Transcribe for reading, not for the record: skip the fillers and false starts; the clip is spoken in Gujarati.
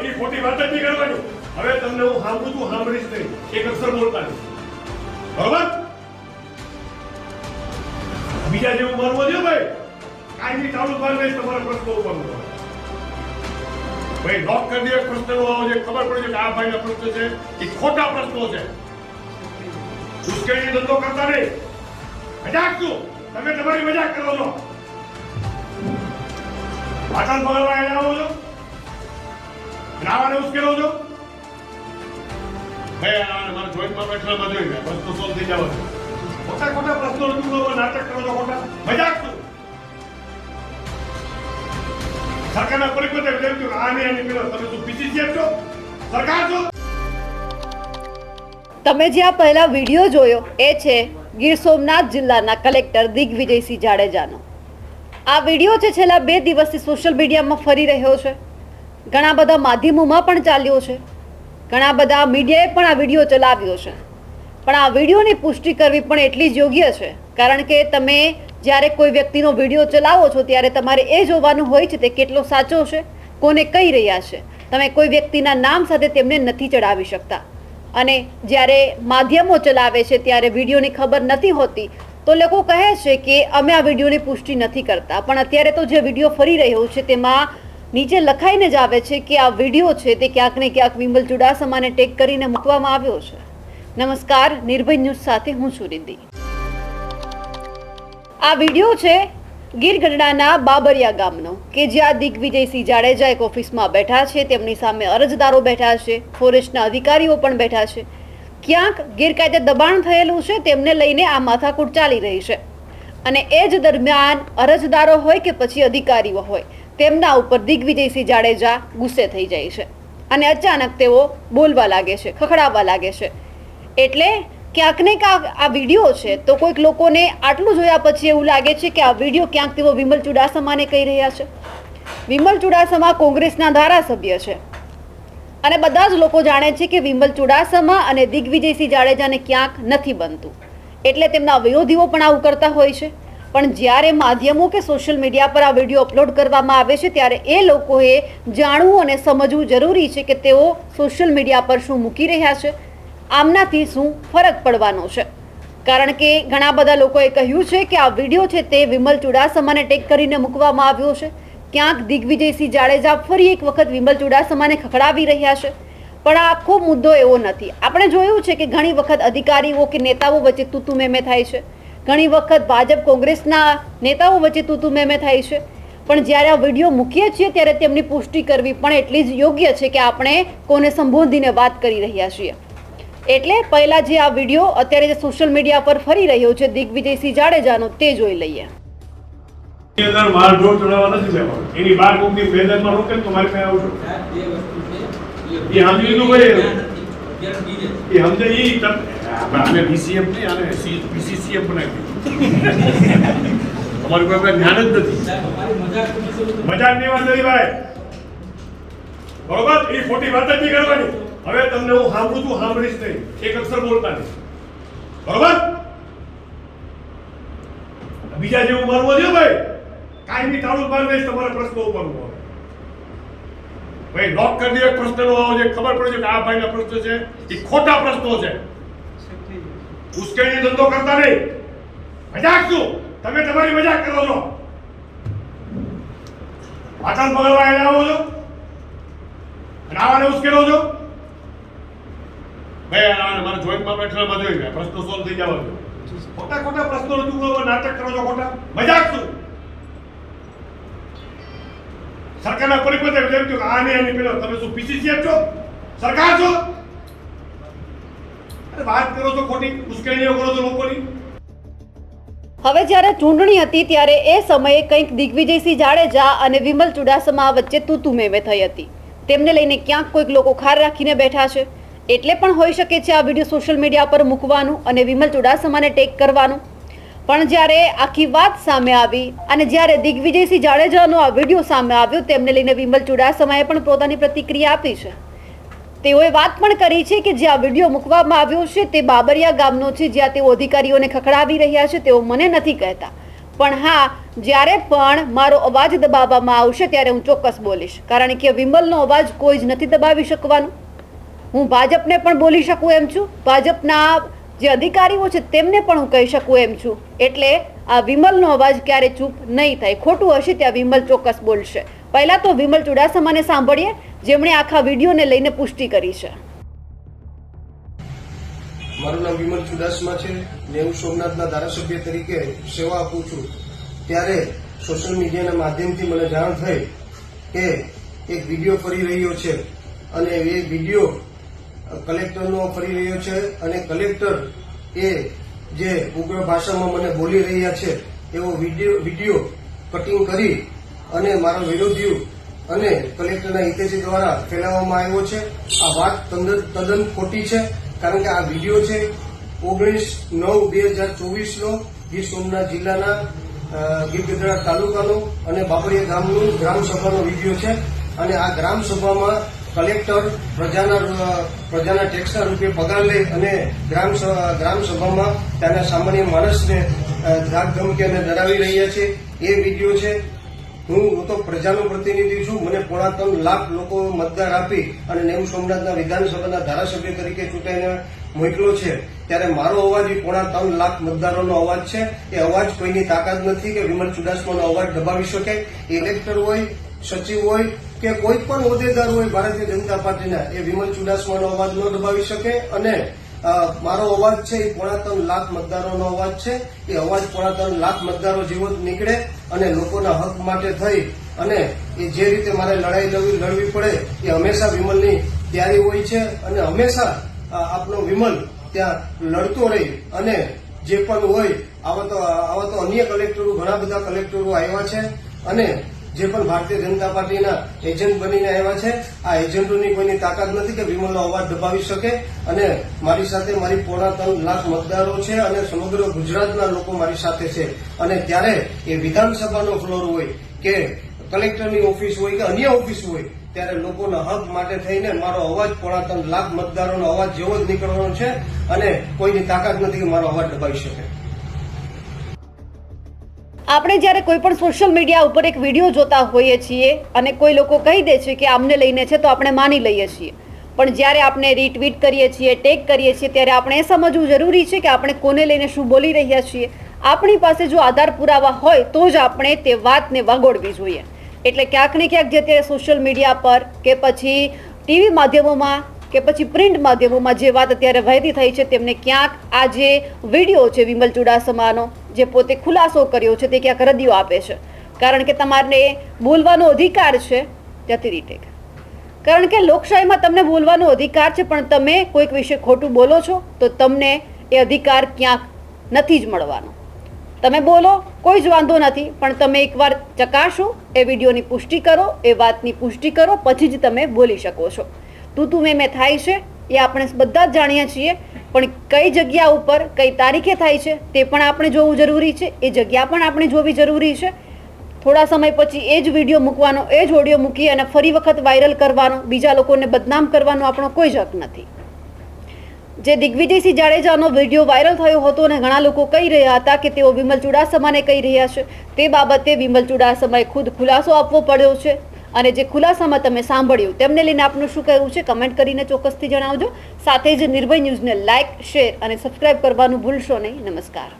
બરોબર, એ ખોટી વાત જ નહીં કરવાની. હવે તમને હું સાંભળું છું, સાંભળીશ નહીં, એક અક્ષર બોલતા નહીં. બરોબર? બીજા જેવું મારવું દો ભાઈ. કાયમી ચાલુ કરી દઈશ તમારા પ્રશ્નો ઉપર. ભાઈ લોક કરી દે પ્રશ્નો આવો છે, ખબર પડી કે આ ભાઈના પ્રશ્ન છે એ ખોટા પ્રશ્નો છે. ઉશ્કેરણી ધંધો કરતા નહીં. મજાક શું? તમે તમારી મજાક કરો છો. પાટણ પગલવા એને આવો છો, રાવાને ઉશ્કેરો છો. ભાઈ મારા જોઈન્ટમાં બેઠેલા જોઈ ગયા, પ્રશ્નો સોલ્વ થઈ જાવ. ખોટા ખોટા પ્રશ્નો રજૂ કરો, નાટક કરો છો, ખોટા મજાક શું? સરકારના પરિપત્ર જેમ કે આને આની પેલો તમે શું પીસીસીએફ છો? સરકાર છો? તમે જે આ પહેલા વિડીયો જોયો એ છે ગીર સોમનાથ જિલ્લાના કલેક્ટર દિગ્વિજયસિંહ જાડેજાનો. આ વિડીયો છે છેલ્લા 2 દિવસથી સોશિયલ મીડિયામાં ફરી રહ્યો છે. ઘણા બધા માધ્યમોમાં પણ ચાલ્યો છે, ઘણા બધા મીડિયાએ પણ આ વિડીયો ચલાવ્યો છે. પણ આ વિડીયોની પુષ્ટિ કરવી પણ એટલી જ યોગ્ય છે, કારણ કે તમે જ્યારે કોઈ વ્યક્તિનો વિડીયો ચલાવો છો ત્યારે તમારે એ જોવાનું હોય છે તે કેટલો સાચો છે, કોને કહી રહ્યા છે. તમે કોઈ વ્યક્તિના નામ સાથે તેમને નથી ચડાવી શકતા. અને જ્યારે માધ્યમો ચલાવે છે ત્યારે વિડીયોની ખબર નથી હોતી તો લોકો કહે છે કે અમે આ વિડીયોની પુષ્ટિ નથી કરતા. પણ અત્યારે તો જે વિડીયો ફરી રહ્યો છે તેમાં નીચે લખાઈને જ આવે છે કે આ વિડીયો છે તે ક્યાંક ને ક્યાંક વિમલ ચુડાસમાને ટેગ કરીને મૂકવામાં આવ્યો છે. નમસ્કાર, નિર્ભય ન્યૂઝ સાથે હું છું રિદ્ધિ. આ વિડીયો છે ગીર ગઢડાના બાબરિયા ગામનો કે જ્યાં દિગ્વિજયસિંહ જાડેજા એક ઓફિસમાં બેઠા છે. તેમની સામે અરજદારો બેઠા છે, ફોરેસ્ટના અધિકારીઓ પણ બેઠા છે. ક્યાંક ગેરકાયદે દબાણ થયેલું છે તેમને લઈને આ માથાકૂટ ચાલી રહી છે. અને એ જ દરમિયાન અરજદારો હોય કે પછી અધિકારીઓ હોય તેમના ઉપર દિગ્વિજયસિંહ જાડેજા ગુસ્સે થઈ જાય છે અને અચાનક તેઓ બોલવા લાગે છે, ખખડાવવા લાગે છે. એટલે ક્યાંક ને ક્યાંક આ વિડીયો છે તો કોઈક લોકોને આટલું જોયા પછી એવું લાગે છે કે આ વિડીયો ક્યાંક તેઓ વિમલ ચુડાસમાને કહી રહ્યા છે. વિમલ ચુડાસમા કોંગ્રેસના ધારાસભ્ય છે અને બધા જ લોકો જાણે છે કે વિમલ ચુડાસમા અને દિગ્વિજયસિંહ જાડેજાને ક્યાંક નથી બનતું, એટલે તેમના વિરોધીઓ પણ આવું કરતા હોય છે. પણ જ્યારે માધ્યમો કે સોશિયલ મીડિયા પર આ વિડીયો અપલોડ કરવામાં આવે છે ત્યારે એ લોકોએ જાણવું અને સમજવું જરૂરી છે કે તેઓ સોશિયલ મીડિયા પર શું મૂકી રહ્યા છે, આમનાથી શું ફરક પડવાનો છે. કારણ કે ઘણા બધા લોકોએ કહ્યું છે કે આ વિડીયો છે તે વિમલ ચુડાસમાને ટેગ કરીને મૂકવામાં આવ્યો છે. ક્યાંક દિગ્વિજયસિંહ જાડેજા ફરી એક વખત વિમલ ચુડાસમાને ખખડાવી રહ્યા છે. પણ આ આખો મુદ્દો એવો નથી. આપણે જોયું છે કે ઘણી વખત અધિકારીઓ કે નેતાઓ વચ્ચે તૂતુ મેમે થાય છે, ઘણી વખત ભાજપ કોંગ્રેસના નેતાઓ વચ્ચે તૂતુ મેમે થાય છે. પણ જ્યારે આ વિડીયો મૂકીએ છીએ ત્યારે તેમની પુષ્ટિ કરવી પણ એટલી જ યોગ્ય છે કે આપણે કોને સંબોધીને વાત કરી રહ્યા છીએ. એટલે પહેલા જે આ વિડીયો અત્યારે જે સોશિયલ મીડિયા પર ફરી રહ્યો છે દિગ્વિજયસિંહ જાડેજાનો તે જોઈ લઈએ. એની અંદર માલ ઢોર ચડાવવા નથી લેવાનો. એની બાર કોકની મેદાનમાં રોકે તો મારી પાસે આવશો. એ સમજી લીધું ભાઈ. એ સમજે ઈ આપણે બીસીએમ નહીં આને પીસીસીએમ બનાવી. તમારી કોઈ જ્ઞાન જ નથી. મજાક ની વાત નથી ભાઈ. બરોબર, એ ખોટી વાત જ નહીં કરવાની. હવે તમને હું સાંભળું છું, સાંભળીશ નહીં, એક અક્ષર બોલતા નહીં. બરોબર? બીજા જેવું મારવું દો ભાઈ. કાયમી ચાલુ કરી દઈશ તમારા પ્રશ્નો ઉપર. ભાઈ લોક કરી દે પ્રશ્નો આવો છે, ખબર પડી કે આ ભાઈના પ્રશ્ન છે એ ખોટા પ્રશ્નો છે. ઉશ્કેરણી ધંધો કરતા નહીં. મજાક શું? તમે તમારી મજાક કરો છો. પાટણ પગલવા એને આવો છો, રાવાને ઉશ્કેરો છો. ભાઈ મારા જોઈન્ટમાં બેઠેલા જોઈ ગયા, પ્રશ્નો સોલ્વ થઈ જાવ. ખોટા ખોટા પ્રશ્નો રજૂ કરો, નાટક કરો છો, ખોટા મજાક શું? સરકારના પરિપત્ર જેમ કે આને આની પેલો તમે શું પીસીસીએફ છો? સરકાર છો? અરે વાત કરો છો ખોટી, મુશ્કેલીઓ કરો છો લોકોની. હવે જ્યારે ચૂંટણી હતી ત્યારે એ સમયે કંઈક દિગ્વિજયસિંહ જાડેજા અને વિમલ ચુડાસમા વચ્ચે તૂતુ મેમે થઈ હતી. તેમને લઈને ક્યાંક કોઈક લોકો ખાર રાખીને બેઠા છે. એટલે પણ હોઈ શકે છે આ વિડીયો સોશિયલ મીડિયા પર મૂકવાનું અને વિમલ ચુડાસમાને ટેગ કરવાનું. પણ જ્યારે આખી વાત સામે આવી અને જ્યારે દિગ્વિજયસિંહ જાડેજાનો આ વિડીયો સામે આવ્યો તેમને લઈને વિમલ ચુડાસમાએ પણ પોતાની પ્રતિક્રિયા આપી છે. તેઓએ વાત પણ કરી છે કે જે આ વિડીયો મૂકવામાં આવ્યો છે તે બાબરિયા ગામનો છે, જ્યાં તેઓ અધિકારીઓને ખખડાવી રહ્યા છે. તેઓ મને નથી કહેતા, પણ હા જ્યારે પણ મારો અવાજ દબાવવામાં આવશે ત્યારે હું ચોક્કસ બોલીશ, કારણ કે વિમલનો અવાજ કોઈ જ નથી દબાવી શકવાનું. હું ભાજપને પણ બોલી શકું એમ છું, ભાજપના જે અધિકારીઓ છે તેમને પણ હું કહી શકું એમ છું. એટલે આ વિમલનો અવાજ ક્યારે ચૂપ નહીં થાય. ખોટું હશે ત્યાં વિમલ ચોક્કસ બોલશે. પહેલા તો વિમલ ચુડાસમાને સાંભળીએ, જેમણે આખા વિડીયોને લઈને પુષ્ટિ કરી છે. મારું નામ વિમલ ચુડાસમા છે ને હું સોમનાથના ધારાસભ્ય તરીકે સેવા આપું છું. ત્યારે સોશિયલ મીડિયાના માધ્યમથી મને જાણ થઈ કે એક વિડીયો ફરી રહ્યો છે અને એ વિડીયો કલેક્ટરનો ફરી રહ્યો છે અને કલેક્ટર એ જે ઉગ્ર ભાષામાં મને બોલી રહ્યા છે એવો વિડીયો કટિંગ કરી અને મારા વિરોધીઓ અને કલેક્ટરના હિતેશી દ્વારા ફેલાવવામાં આવ્યો છે. આ વાત તદ્દન ખોટી છે, કારણ કે આ વિડીયો છે 19/9/2024 નો ગીર સોમનાથ જિલ્લાના ગીર ગઢડા તાલુકાનો અને બાબરિયા ગામનું ગ્રામસભાનો વિડીયો છે. અને આ ગ્રામસભામાં કલેક્ટર પ્રજાના ટેક્સના રૂપે પગાર લઈ અને ગ્રામસભામાં ત્યાંના સામાન્ય માણસને ધાક ધમકી અને ડરાવી રહ્યા છે એ વિડીયો છે. હું તો પ્રજાનો પ્રતિનિધિ છું. મને 3.5 લાખ લોકો મતદાર આપી અને નેવું સોમનાથના વિધાનસભાના ધારાસભ્ય તરીકે ચૂંટાઈને મોકલો છે. ત્યારે મારો અવાજ એ 3.5 લાખ મતદારોનો અવાજ છે. એ અવાજ કોઈની તાકાત નથી કે વિમલ ચુડાસમાનો અવાજ દબાવી શકે. ઇલેક્ટર હોય, સચિવ હોય કે કોઈ પણ હોદ્દેદાર હોય ભારતીય જનતા પાર્ટીના, એ વિમલ ચુડાસમાનો અવાજ ન દબાવી શકે. અને મારો અવાજ છે એ 3.5 લાખ મતદારોનો અવાજ છે. એ અવાજ 3.5 લાખ મતદારો જેવો જ નીકળે અને લોકોના હક માટે થઈ અને એ જે રીતે મારે લડાઈ લડવી પડે એ હંમેશા વિમલની તૈયારી હોય છે. અને હંમેશા આપણો વિમલ ત્યાં લડતો રહી અને જે પણ હોય આવા તો અન્ય કલેક્ટરો, ઘણા બધા કલેક્ટરો આવ્યા છે અને જે પણ ભારતીય જનતા પાર્ટીના એજન્ટ બનીને આવ્યા છે. આ એજન્ટોની કોઈની તાકાત નથી કે વિમલનો અવાજ દબાવી શકે. અને મારી સાથે મારી 3.5 લાખ મતદારો છે અને સમગ્ર ગુજરાતના લોકો મારી સાથે છે. અને ત્યારે એ વિધાનસભાનો ફ્લોર હોય કે કલેક્ટરની ઓફિસ હોય કે અન્ય ઓફિસ હોય, ત્યારે લોકોના હક માટે થઈને મારો અવાજ 3.5 લાખ મતદારોનો અવાજ જેવો જ નીકળવાનો છે અને કોઈની તાકાત નથી કે મારો અવાજ દબાવી શકે. આપણે જ્યારે કોઈ પણ સોશિયલ મીડિયા ઉપર એક વિડીયો જોતા હોઈએ છીએ અને કોઈ લોકો કહી દે છે કે આમને લઈને છે તો આપણે માની લઈએ છીએ, પણ જ્યારે આપણે રીટ્વીટ કરીએ છીએ, ટેગ કરીએ છીએ, ત્યારે આપણે એ સમજવું જરૂરી છે કે આપણે કોને લઈને શું બોલી રહ્યા છીએ. આપણી પાસે જો આધાર પુરાવા હોય તો જ આપણે તે વાતને વગોડવી જોઈએ. એટલે ક્યાંક ને ક્યાંક જે તે સોશિયલ મીડિયા પર કે પછી ટીવી માધ્યમોમાં કે પછી પ્રિન્ટ માધ્યમોમાં જે વાત અત્યારે વહેતી થઈ છે, તેમને ક્યાંક આ જે વિડીયો છે વિમલ ચુડાસમાનો જે પોતે ખુલાસો કર્યો છે તે ક્યાંક રદિયો આપે છે. કારણ કે તમારે બોલવાનો અધિકાર છે ત્યાંથી રીટેક, કારણ કે લોકશાહીમાં તમને બોલવાનો અધિકાર છે, પણ તમે કોઈક વિશે ખોટું બોલો છો તો તમને એ અધિકાર ક્યાંક નથી જ મળવાનો. તમે બોલો કોઈ જ વાંધો નથી, પણ તમે એકવાર ચકાસો, એ વિડીયોની પુષ્ટિ કરો, એ વાતની પુષ્ટિ કરો, પછી જ તમે બોલી શકો છો. તું મેં થાય છે એ આપણે બધા જ જાણીએ છીએ, પણ કઈ જગ્યા ઉપર કઈ તારીખે થાય છે તે પણ આપણે જોવું જરૂરી છે. એ જગ્યા પણ આપણે જોવી જરૂરી છે. થોડા સમય પછી એ જ વિડીયો મૂકવાનો, એ જ ઓડિયો મૂકી અને ફરી વખત વાયરલ કરવાનો, બીજા લોકોને બદનામ કરવાનો આપણો કોઈ જ હક નથી. જે દિગ્વિજયસિંહ જાડેજાનો વિડીયો વાયરલ થયો હતો અને ઘણા લોકો કહી રહ્યા હતા કે તેઓ વિમલ ચુડાસમાને કહી રહ્યા છે, તે બાબતે વિમલ ચુડાસમાએ ખુદ ખુલાસો આપવો પડ્યો છે. અને જે ખુલાસામાં તમે સાંભળ્યું તેમને લઈને આપનું શું કહેવું છે કમેન્ટ કરીને ચોક્કસથી જણાવજો. સાથે જ નિર્ભય ન્યૂઝને લાઇક, શેર અને સબસ્ક્રાઇબ કરવાનું ભૂલશો નહીં. નમસ્કાર.